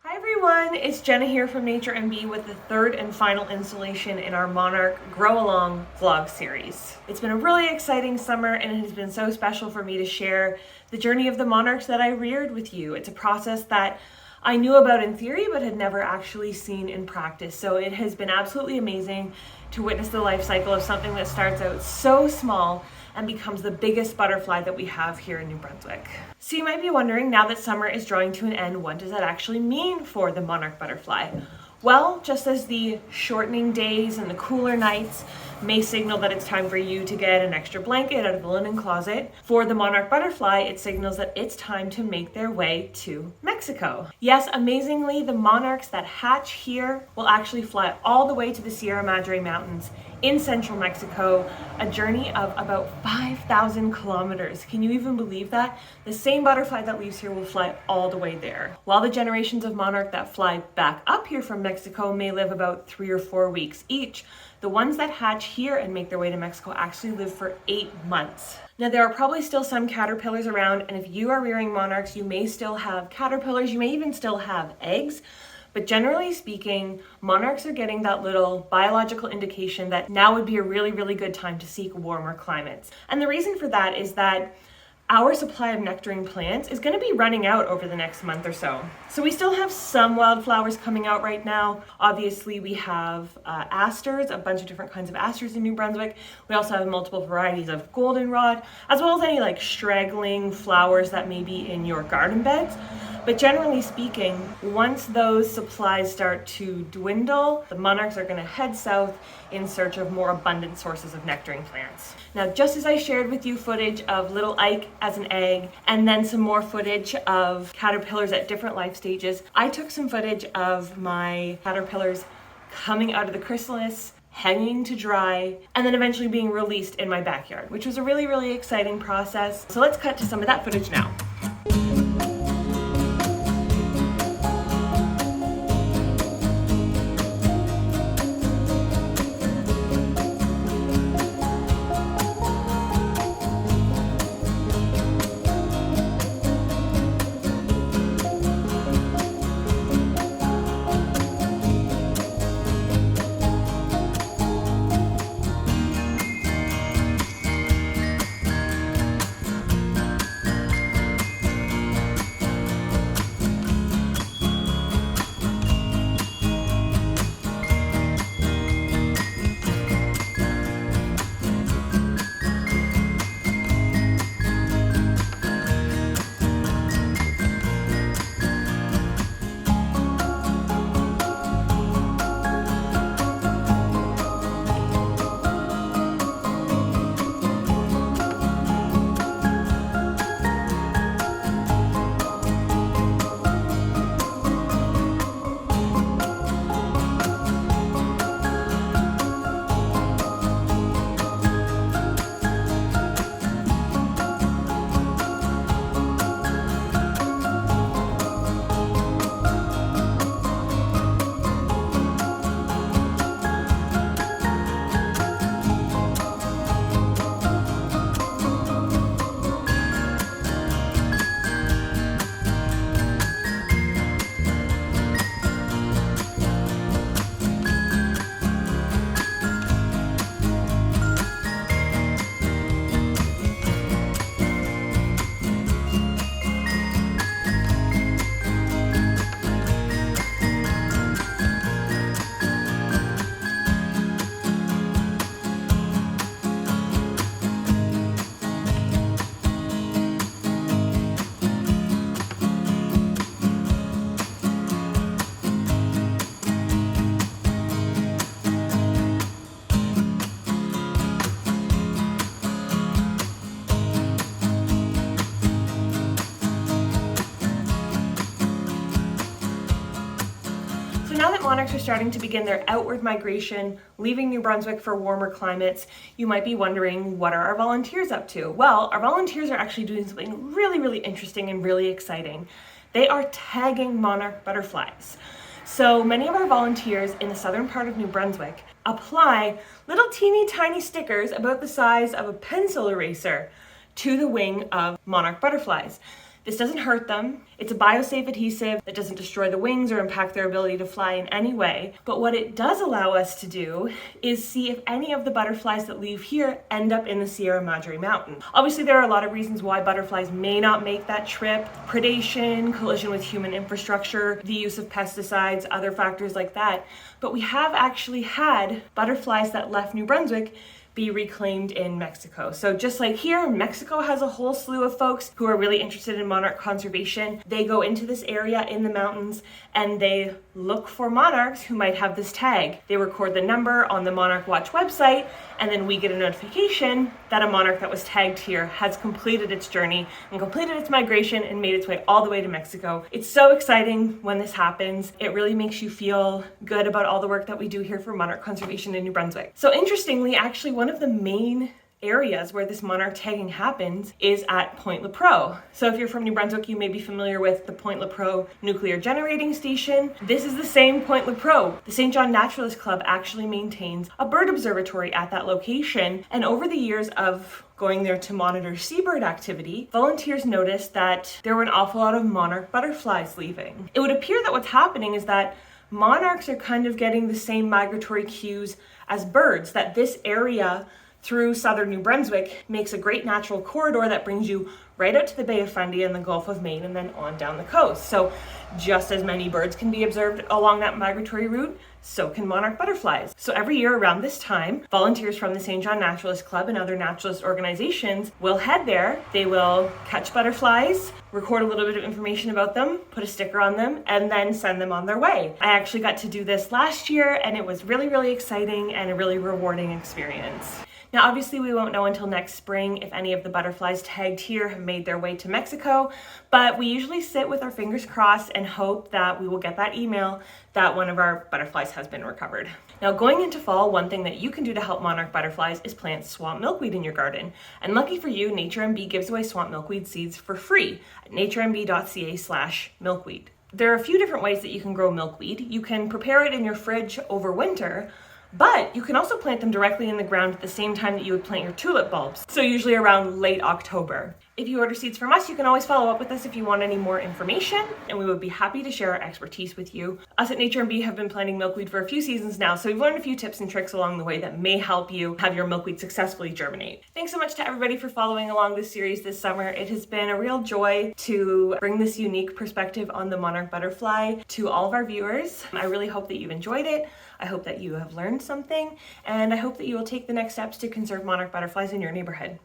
Hi everyone, it's Jenna here from Nature MB with the third and final installation in our Monarch Grow-Along vlog series. It's been a really exciting summer and it has been so special for me to share the journey of the monarchs that I reared with you. It's a process that I knew about in theory but had never actually seen in practice. So it has been absolutely amazing to witness the life cycle of something that starts out so small and becomes the biggest butterfly that we have here in New Brunswick. So you might be wondering, now that summer is drawing to an end, what does that actually mean for the monarch butterfly? Well, just as the shortening days and the cooler nights may signal that it's time for you to get an extra blanket out of the linen closet, for the monarch butterfly, it signals that it's time to make their way to Mexico. Yes, amazingly, the monarchs that hatch here will actually fly all the way to the Sierra Madre Mountains in central Mexico, a journey of about 5,000 kilometers. Can you even believe that? The same butterfly that leaves here will fly all the way there. While the generations of monarch that fly back up here from Mexico may live about 3 or 4 weeks each, the ones that hatch here and make their way to Mexico actually live for 8 months. Now, there are probably still some caterpillars around, and if you are rearing monarchs, you may still have caterpillars, you may even still have eggs. But generally speaking, monarchs are getting that little biological indication that now would be a really, really good time to seek warmer climates. And the reason for that is that our supply of nectaring plants is going to be running out over the next month or so. So we still have some wildflowers coming out right now. Obviously, we have asters, a bunch of different kinds of asters in New Brunswick. We also have multiple varieties of goldenrod, as well as any straggling flowers that may be in your garden beds. But generally speaking, once those supplies start to dwindle, the monarchs are going to head south in search of more abundant sources of nectaring plants. Now, just as I shared with you footage of little Ike as an egg, and then some more footage of caterpillars at different life stages, I took some footage of my caterpillars coming out of the chrysalis, hanging to dry, and then eventually being released in my backyard, which was a really, really exciting process. So let's cut to some of that footage now. Now that monarchs are starting to begin their outward migration, leaving New Brunswick for warmer climates, you might be wondering, what are our volunteers up to? Well, our volunteers are actually doing something really, really interesting and really exciting. They are tagging monarch butterflies. So many of our volunteers in the southern part of New Brunswick apply little teeny tiny stickers about the size of a pencil eraser to the wing of monarch butterflies. This doesn't hurt them. It's a biosafe adhesive that doesn't destroy the wings or impact their ability to fly in any way. But what it does allow us to do is see if any of the butterflies that leave here end up in the Sierra Madre Mountain. Obviously, there are a lot of reasons why butterflies may not make that trip. Predation, collision with human infrastructure, the use of pesticides, other factors like that. But we have actually had butterflies that left New Brunswick be reclaimed in Mexico. So just like here, Mexico has a whole slew of folks who are really interested in monarch conservation. They go into this area in the mountains and they look for monarchs who might have this tag. They record the number on the Monarch Watch website, and then we get a notification that a monarch that was tagged here has completed its journey and completed its migration and made its way all the way to Mexico. It's so exciting when this happens. It really makes you feel good about all the work that we do here for monarch conservation in New Brunswick. So interestingly, actually one of the main areas where this monarch tagging happens is at Point Lepreau. So if you're from New Brunswick, you may be familiar with the Point Lepreau nuclear generating station. This is the same Point Lepreau. The St. John Naturalist Club actually maintains a bird observatory at that location, and over the years of going there to monitor seabird activity, volunteers noticed that there were an awful lot of monarch butterflies leaving. It would appear that what's happening is that monarchs are kind of getting the same migratory cues as birds, that this area through southern New Brunswick makes a great natural corridor that brings you right out to the Bay of Fundy and the Gulf of Maine and then on down the coast. So just as many birds can be observed along that migratory route, so can monarch butterflies. So every year around this time, volunteers from the St. John Naturalist Club and other naturalist organizations will head there. They will catch butterflies, record a little bit of information about them, put a sticker on them, and then send them on their way. I actually got to do this last year, and it was really, really exciting and a really rewarding experience. Now, obviously, we won't know until next spring if any of the butterflies tagged here have made their way to Mexico, but we usually sit with our fingers crossed and hope that we will get that email that one of our butterflies has been recovered. Now, going into fall, one thing that you can do to help monarch butterflies is plant swamp milkweed in your garden. And lucky for you, Nature MB gives away swamp milkweed seeds for free at naturemb.ca/milkweed. There are a few different ways that you can grow milkweed. You can prepare it in your fridge over winter, but you can also plant them directly in the ground at the same time that you would plant your tulip bulbs, so usually around late October. If you order seeds from us, you can always follow up with us if you want any more information, and we would be happy to share our expertise with you. Us at Nature MB have been planting milkweed for a few seasons now, so we've learned a few tips and tricks along the way that may help you have your milkweed successfully germinate. Thanks so much to everybody for following along this series this summer. It has been a real joy to bring this unique perspective on the monarch butterfly to all of our viewers. I really hope that you've enjoyed it. I hope that you have learned something, and I hope that you will take the next steps to conserve monarch butterflies in your neighborhood.